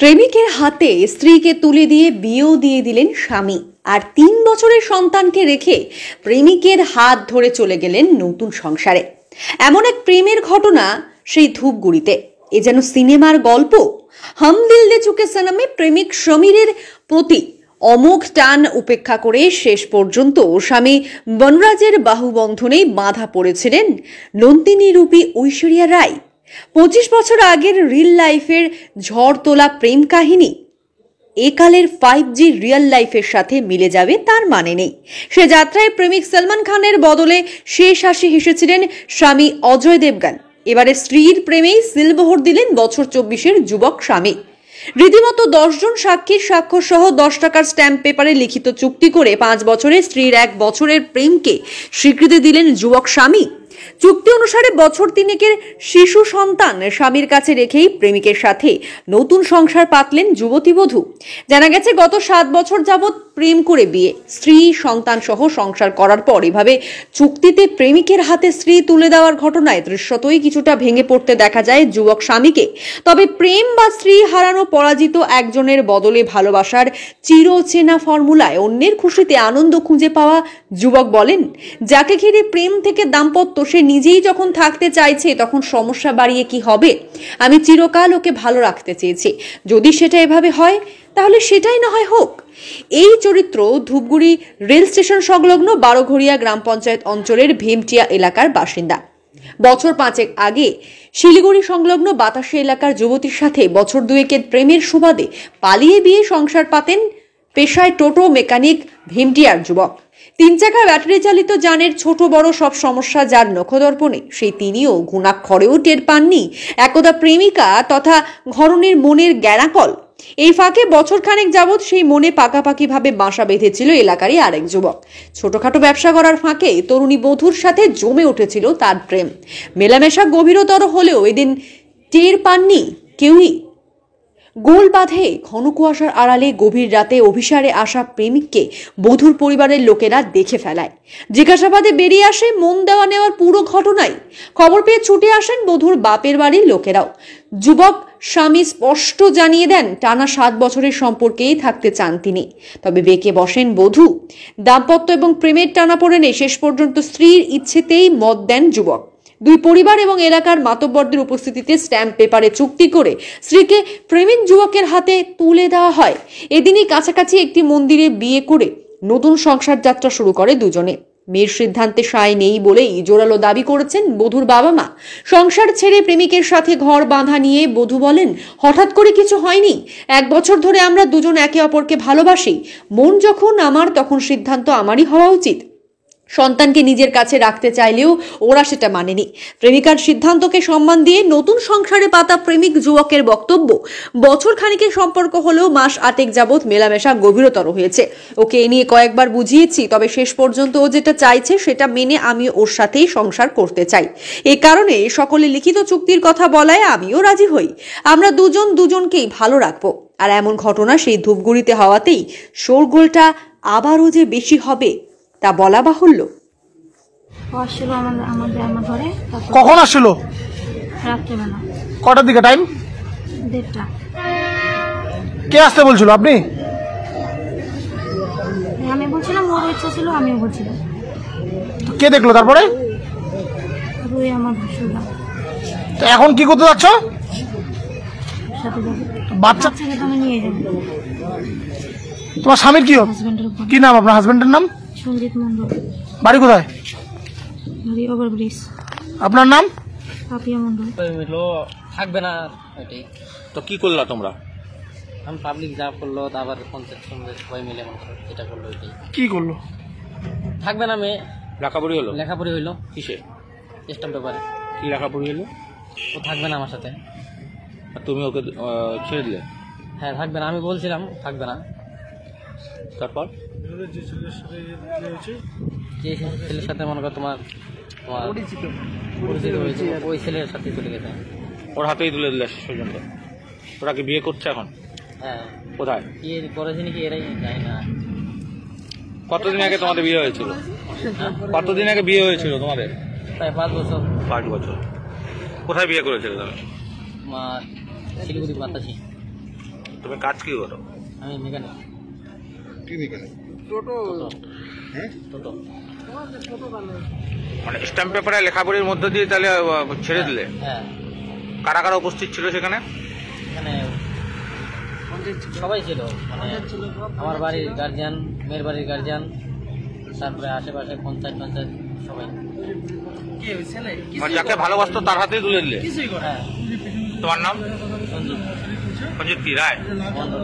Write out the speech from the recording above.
প্রেমিকের হাতে স্ত্রীকে তুলে দিয়ে বিয়েও দিয়ে দিলেন স্বামী, আর ৩ বছরের সন্তানকে রেখে প্রেমিকের হাত ধরে চলে গেলেন নতুন সংসারে। এমন এক প্রেমের ঘটনা সেই ধূপগুড়িতে। এ যেন সিনেমার গল্প। হাম দিল দে চুকে সনমে প্রেমিক সমীরের প্রতি অমোঘ টান উপেক্ষা করে শেষ পর্যন্ত স্বামী বনরাজের বাহুবন্ধনে বাঁধা পড়েছিলেন নন্দিনী রূপী ঐশ্বরিয়া রায়। 25 বছর আগের রিল লাইফের ঝড় তোলা প্রেম কাহিনী একালের 5G রিয়েল লাইফের সাথে মিলে যাবে তার মানে নেই। সে যাত্রায় প্রেমিক সলমান খানের বদলে শেষ হাসি হেসেছিলেন স্বামী অজয় দেবগন। এবারে স্ত্রীর প্রেমেই সিলমোহর দিলেন বছর 24-এর যুবক স্বামী। রীতিমতো 10 জন সাক্ষীর স্বাক্ষর সহ 10 টাকার স্ট্যাম্প পেপারে লিখিত চুক্তি করে 5 বছরের স্ত্রীর 1 বছরের প্রেমকে স্বীকৃতি দিলেন যুবক স্বামী। চুক্তি অনুসারে বছর 3-এর শিশু সন্তান স্বামীর কাছে রেখেই প্রেমিকের সাথে নতুন সংসার পাতলেন যুবতী বধূ। জানা গেছে গত 7 বছর যাবৎ প্রেম করে বিয়ে, স্ত্রী সন্তান সহ সংসার করার পর এভাবে চুক্তিতে প্রেমিকের হাতে স্ত্রী তুলে দেওয়ার ঘটনায় দৃশ্যতই কিছুটা ভেঙে পড়তে দেখা যায় যুবক স্বামীকে। তবে প্রেম বা স্ত্রী হারানো পরাজিত একজনের বদলে ভালোবাসার চিরচেনা ফর্মুলায় অন্যের খুশিতে আনন্দ খুঁজে পাওয়া যুবক বলেন, যাকে ঘিরে প্রেম থেকে দাম্পত্য সে নিজেই যখন থাকতে চাইছে তখন সমস্যা বাড়িয়ে কি হবে। আমি চিরকাল ওকে ভালো রাখতে চেয়েছি, যদি সেটা এভাবে হয় তাহলে সেটাই না হয় হোক। এই চরিত্র ধূপগুড়ি রেল স্টেশন সংলগ্ন 12ঘড়িয়া গ্রাম পঞ্চায়েত অঞ্চলের ভেমটিয়া এলাকার বাসিন্দা। বছর 5 আগে শিলিগুড়ি সংলগ্ন বাতাসে এলাকার যুবতীর সাথে বছর 2-এর প্রেমের সুবাদে পালিয়ে বিয়ে সংসার পাতেন পেশায় টোটো মেকানিক ভেমটিয়ার যুবক। 3 চাকা ব্যাটারি চালিত যানের ছোট বড় সব সমস্যা যার নখদর্পণে, সেই তিনিও ঘুণাক্ষরেও টের পাননি একদা প্রেমিকা তথা ঘরণীর মনের জ্ঞানাকল। এই ফাঁকে বছর খানেক যাবৎ সেই মনে পাকাপাকি ভাবে বাসা বেঁধেছিল এলাকারই আরেক যুবক। ছোটখাটো ব্যবসা করার ফাঁকে তরুণী বধূর সাথে জমে উঠেছিল তার প্রেম। মেলামেশা গভীরতর হলেও এদিন টের পাননি কেউই। গোল বাঁধে ঘন কুয়াশার আড়ালে গভীর রাতে অভিসারে আসা প্রেমিককে বধূর পরিবারের লোকেরা দেখে ফেলায়। জিজ্ঞাসাবাদে বেরিয়ে আসে মন দেওয়া নেওয়ার পুরো ঘটনাই। খবর পেয়ে ছুটে আসেন বধূর বাপের বাড়ির লোকেরাও। যুবক স্বামী স্পষ্ট জানিয়ে দেন টানা 7 বছরের সম্পর্কেই থাকতে চান তিনি। তবে বেঁকে বসেন বধূ। দাম্পত্য এবং প্রেমের টানাপোড়েনে শেষ পর্যন্ত স্ত্রীর ইচ্ছেতেই মত দেন যুবক। দুই পরিবার এবং এলাকার মাতব্বরদের উপস্থিতিতে স্ট্যাম্প পেপারে চুক্তি করে স্ত্রীকে প্রেমিক যুবকের হাতে তুলে দেওয়া হয়। এদিনই কাছাকাছি একটি মন্দিরে বিয়ে করে নতুন সংসার যাত্রা শুরু করে দুজনে। মেয়ের সিদ্ধান্তে সায় নেই বলেই জোরালো দাবি করেছেন বধূর বাবা মা। সংসার ছেড়ে প্রেমিকের সাথে ঘর বাঁধা নিয়ে বধূ বলেন, হঠাৎ করে কিছু হয়নি। 1 বছর ধরে আমরা দুজন একে অপরকে ভালোবাসি। মন যখন আমার তখন সিদ্ধান্ত আমারই হওয়া উচিত। সন্তানকে নিজের কাছে রাখতে চাইলেও ওরা সেটা মানেনি। প্রেমিকার সিদ্ধান্তকে সম্মান দিয়ে নতুন সংসারে পাতা প্রেমিক যুবকের বক্তব্য, বছর খানিকের সম্পর্ক হলেও মাস 8 যাবৎ মেলামেশা গভীরতর হয়েছে। ওকে এ নিয়ে কয়েকবার বুঝিয়েছি, তবে শেষ পর্যন্ত ও যেটা চাইছে সেটা মেনে আমি ওর সাথেই সংসার করতে চাই। এ কারণে সকলে লিখিত চুক্তির কথা বলায় আমিও রাজি হই। আমরা দুজন দুজনকেই ভালো রাখবো। আর এমন ঘটনা সেই ধূপগুড়িতে হওয়াতেই শোরগোলটা আবারও যে বেশি হবে তা বলা বাহুল্য। কখন আসছিল? রাত্রেবেলা। কটার দিকে টাইম? 1:30। কে আসতে বলছিল? আপনি? আমি বলছিলাম, ওর ইচ্ছা ছিল, আমিও বলছিলাম। কে দেখলো তারপরে? রুই আমার ভাসুরা। তো এখন কি করতে যাচ্ছ? সাথে যাবো। বাচ্চাকে তো আমি নিয়ে যাবো। তোমার স্বামীর কি হাজবেন্ডের উপর। কি নাম আপনার হাজবেন্ডের নাম? সঞ্জিত মন্ডল। বাড়ি কোথায়? বাড়ি ওভারব্রিজ। আপনার নাম? পাপিয়া মন্ডল। থাকবে না এটাই তো কি করলা তোমরা? আমি পাবলিক যা করলো, আবার পঞ্চায়েত সঙ্গে সবাই মিলে এটা করলো, এটাই কি করলো? থাকবে না মেয়ে। লেখাপড়ি হলো? লেখাপড়ি হইলো। কিসে? স্ট্যাম্প পেপারে। কি লেখাপড়ি হলো? ও থাকবে না আমার সাথে। আর তুমি ওকে ছেড়ে দিলে? হ্যাঁ, থাকবে না। আমি বলছিলাম থাকবে না। তারপর যে ছেলের সাথে মনে করো তোমার পরিচিত হয়েছে, ওই ছেলের সাথে চলে গেছে। ওর হাতেই তুলে দিলে শেষ পর্যন্ত? ওরা কি বিয়ে করছে এখন? হ্যাঁ। কোথায় কি করেছে নাকি এরাই জানি না। কতদিন আগে তোমাদের বিয়ে হয়েছিল? কতদিন আগে বিয়ে হয়েছিল তোমাদের? প্রায় 5 বছর। 5 বছর। কোথায় বিয়ে করেছিল তুমি? শিলিগুড়ি বাতাসি। তুমি কাজ কি করো? আমি মেকানিক। কি মেকানিক? টোটো। মানে স্ট্যাম্প পেপারে লেখাপড়ির মধ্য দিয়ে তাহলে ছেড়ে দিলে? হ্যাঁ, কারা কারা উপস্থিত ছিল সেখানে? এখানে সবাই ছিল, মানে আমার বাড়ির গার্জিয়ান, মেয়ের বাড়ির গার্জিয়ান, তারপরে আশেপাশে পঞ্চায়েত সবাই। মানে যাকে ভালোবাসতো তার হাতেই তুলে দিলে? হ্যাঁ। তোমার নাম? সঞ্জিত সঞ্জিত কি রায়? মণ্ডল।